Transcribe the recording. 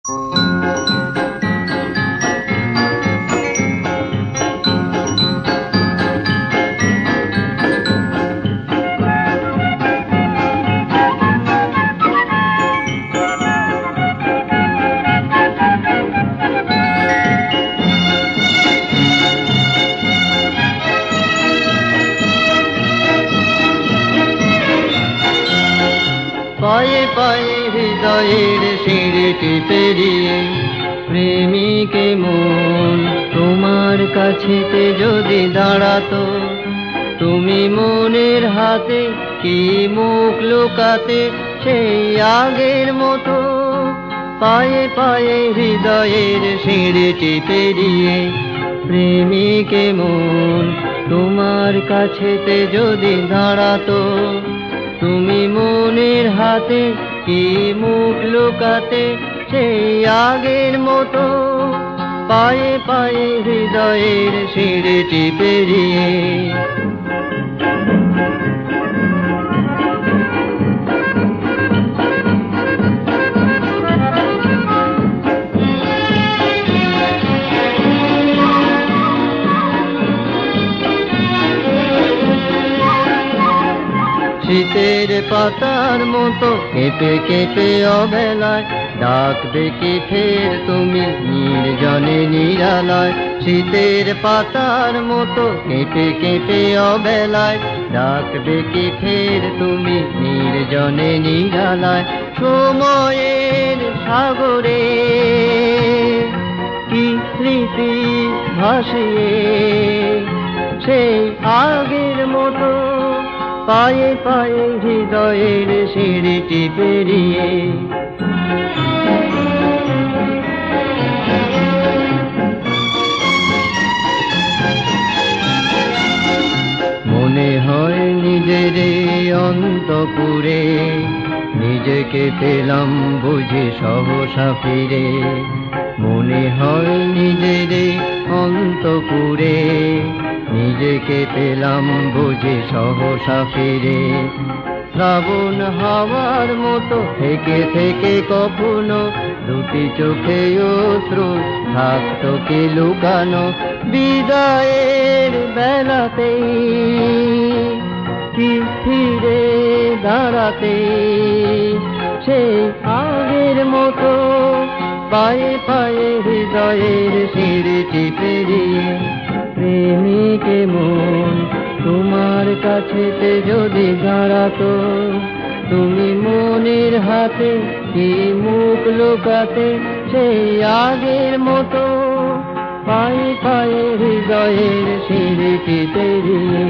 পায়ে পায়ে হৃদয়ের সিঁড়িটি পেরিয়ে প্রেমিকে মন তোমার কাছেতে যদি দাঁড়াতো, তুমি মনের হাতে কি মুখ লুকাতে সেই আগের মতো। পায়ে পায়ে হৃদয়ের সিঁড়িটি পেরিয়ে প্রেমিকে মন তোমার কাছেতে যদি দাঁড়াতো, তুমি মনের হাতে কি মুখ লুকাতে সেই আগের মতো। পায়ে পায়ে হৃদয়ের সিঁড়িটি পেরিয়ে শীতের পাতার মতো কেঁপে কেঁপে অবেলায় ডাকবে কি ফের তুমি নির্জনে নিরালায়। শীতের পাতার মতো কেঁপে কেঁপে অবেলায় ডাকবে কি ফের তুমি নির্জনে নিরালায়। সময়ের সাগরে কি স্মৃতি ভাসিয়ে সেই আগের মতো। পায়ে পায়ে হৃদয়ের সিঁড়িটি পেরিয়ে মনে হয় নিজের অন্তপুরে নিজেকে পেলাম বুঝি সহসা ফিরে। মনে হয় নিজের অন্তপুরে নিজেকে পেলাম বুঝি সহসা ফিরে। শ্রাবণ হাওয়ার মতো থেকে থেকে কখনো দুটি চোখে অশ্রু থাকতো কি লুকানো। বিদায়ের বেলাতেই কি ফিরে দাঁড়াতে সেই আগের মতো। পায়ে পায়ে হৃদয়ের সিঁড়িটি পেরিয়ে প্রেমিকে মন তোমার কাছেতে যদি দাঁড়াতো, তুমি মনের হাতে কি মুখ লুকাতে সেই আগের মতো। পায়ে পায়ে হৃদয়ের সিঁড়িটি পেরিয়ে